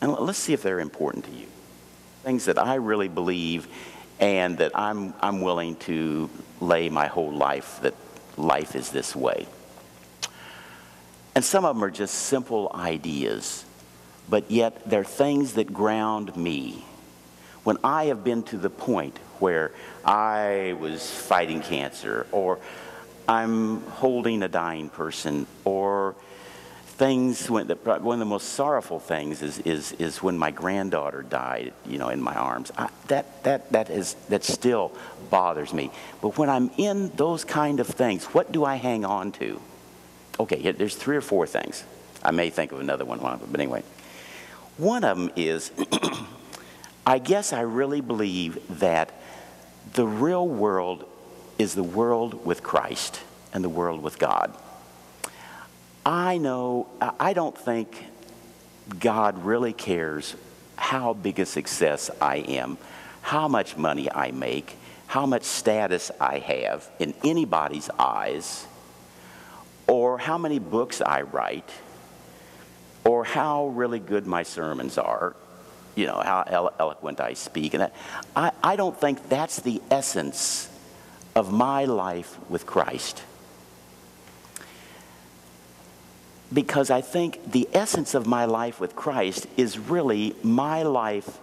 And let's see if they're important to you. Things that I really believe and that I'm willing to lay my whole life, that life is this way. And some of them are just simple ideas, but yet they're things that ground me. When I have been to the point where I was fighting cancer, or I'm holding a dying person, or things, one of the most sorrowful things is when my granddaughter died, in my arms. That still bothers me. But when I'm in those kind of things, what do I hang on to? Okay, there's 3 or 4 things. I may think of another one, but anyway. One of them is, I guess I really believe that the real world is the world with Christ and the world with God. I don't think God really cares how big a success I am, how much money I make, how much status I have in anybody's eyes, or how many books I write, or how really good my sermons are, how eloquent I speak. And I don't think that's the essence of my life with Christ. Because I think the essence of my life with Christ is really my life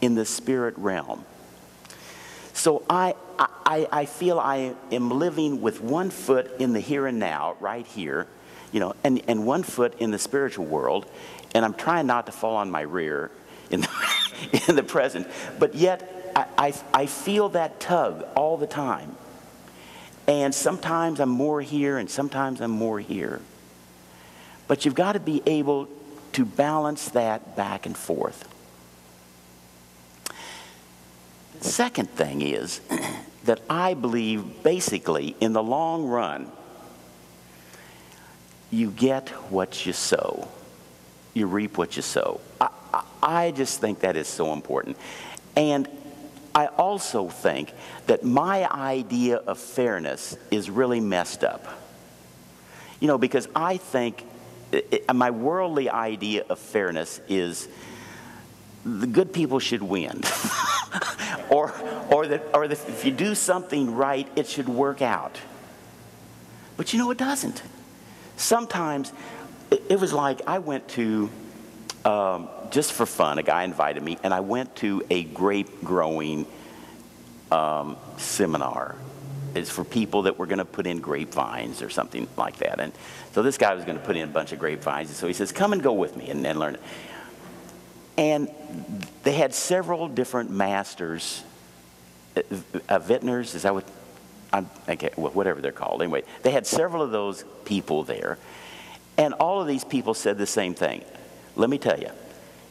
in the spirit realm. So I feel I am living with one foot in the here and now, right here, and one foot in the spiritual world, and I'm trying not to fall on my rear in the present, but yet I feel that tug all the time. And sometimes I'm more here, and sometimes I'm more here. But you've got to be able to balance that back and forth. The second thing is that I believe basically in the long run, you get what you sow. You reap what you sow. I just think that is so important. And I also think that my idea of fairness is really messed up. Because I think my worldly idea of fairness is the good people should win. or that if you do something right, it should work out. But it doesn't. Sometimes it was like I went to, just for fun, a guy invited me, and I went to a grape growing seminar. It's for people that were going to put in grapevines or something like that. And so this guy was going to put in a bunch of grapevines. And so he says, come and go with me and learn it. And they had several different masters, vintners, is that what, whatever they're called. Anyway, they had several of those people there. And all of these people said the same thing. Let me tell you,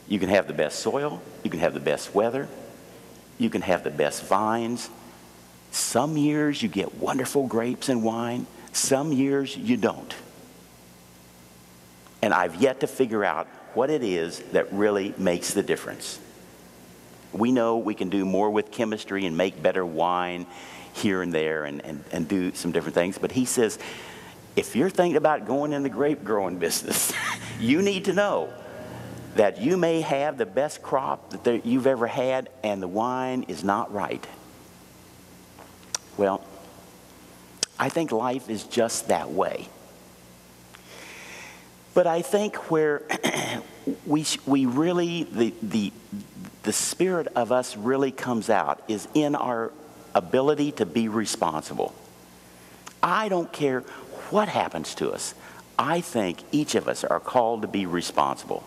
you can have the best soil, you can have the best weather, you can have the best vines. Some years you get wonderful grapes and wine. Some years you don't. And I've yet to figure out what it is that really makes the difference. We know we can do more with chemistry and make better wine here and there and do some different things. But he says, if you're thinking about going in the grape growing business, you need to know that you may have the best crop that you've ever had and the wine is not right. Well, I think life is just that way. But I think where we really, the spirit of us really comes out is in our ability to be responsible. I don't care what happens to us. I think each of us are called to be responsible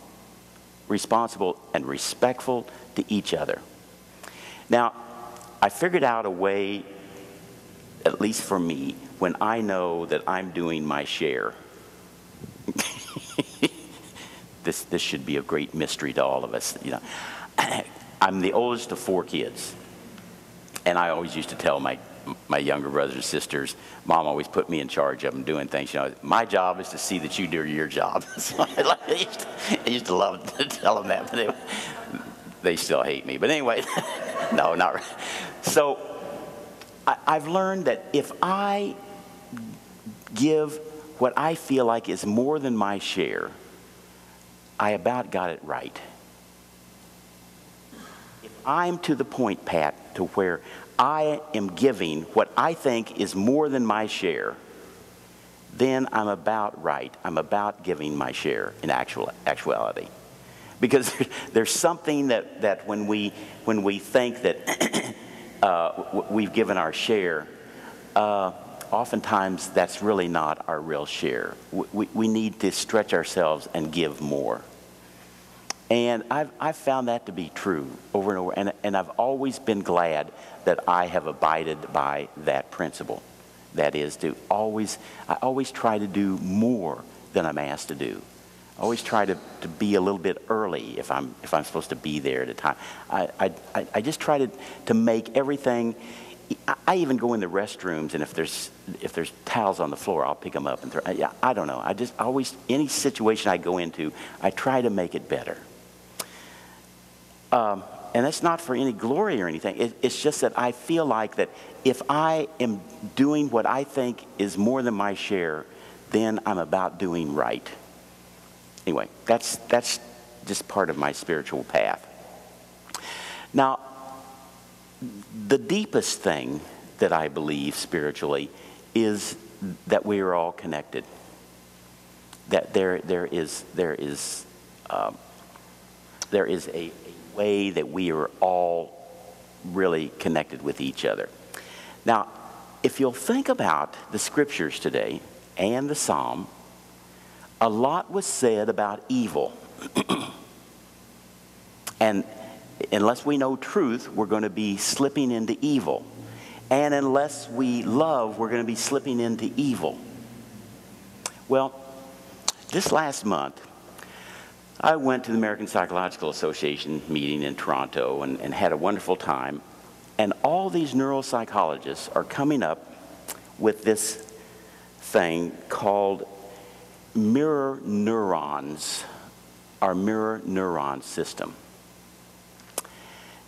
and respectful to each other. Now, I figured out a way, at least for me, when I know that I'm doing my share. This should be a great mystery to all of us. I'm the oldest of 4 kids, and I always used to tell my younger brothers and sisters, Mom always put me in charge of them doing things. My job is to see that you do your job. So I used to love to tell them that, but they still hate me. But anyway, no, not really. So I've learned that if I give what I feel like is more than my share, I about got it right. If I'm to the point, Pat, to where I am giving what I think is more than my share, then I'm about right. I'm about giving my share in actuality. Because there's something that when we think that we've given our share, oftentimes that's really not our real share. We need to stretch ourselves and give more. And I've found that to be true over and over. And I've always been glad that I have abided by that principle. That is, I always try to do more than I'm asked to do. I always try to be a little bit early if I'm supposed to be there at a time. I just try to make everything. I even go in the restrooms, and if there's towels on the floor, I'll pick them up and throw. I don't know. I always, any situation I go into, I try to make it better. And that's not for any glory or anything. It's just that I feel like that if I am doing what I think is more than my share, then I'm about doing right. Anyway, that's just part of my spiritual path. Now, the deepest thing that I believe spiritually is that we are all connected. That there is a way that we are all really connected with each other. Now, if you'll think about the scriptures today and the psalm, a lot was said about evil. And unless we know truth, we're going to be slipping into evil. And unless we love, we're going to be slipping into evil. Well, this last month, I went to the American Psychological Association meeting in Toronto and had a wonderful time. And all these neuropsychologists are coming up with this thing called mirror neurons, our mirror neuron system.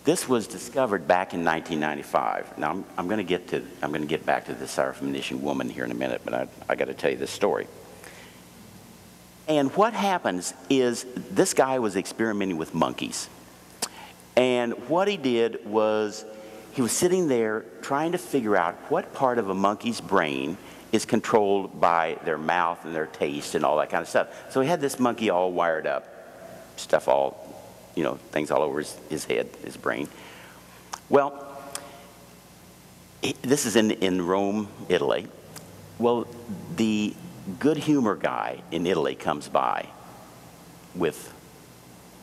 This was discovered back in 1995. Now I'm going to get back to the Syrophoenician woman here in a minute, but I got to tell you this story. And what happens is this guy was experimenting with monkeys. And what he did was he was sitting there trying to figure out what part of a monkey's brain is controlled by their mouth and their taste and all that kind of stuff. So he had this monkey all wired up, stuff all, things all over his head, his brain. Well, this is in Rome, Italy. Well, the good humor guy in Italy comes by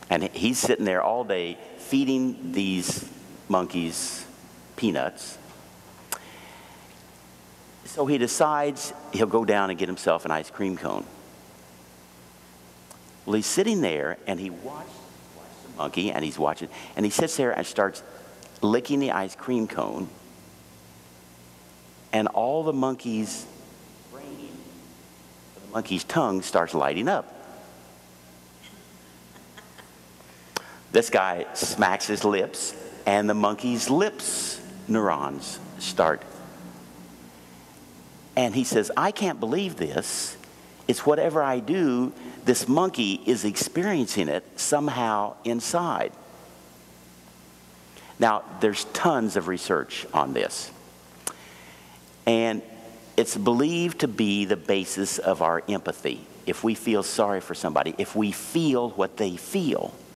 and he's sitting there all day feeding these monkeys peanuts. So he decides he'll go down and get himself an ice cream cone. Well, he's sitting there and he watched the monkey and he's watching, and he sits there and starts licking the ice cream cone, and all the monkey's brain, the monkey's tongue starts lighting up. This guy smacks his lips, and the monkey's lips neurons start. And he says, I can't believe this. It's whatever I do, this monkey is experiencing it somehow inside. Now, there's tons of research on this. And it's believed to be the basis of our empathy. If we feel sorry for somebody, if we feel what they feel,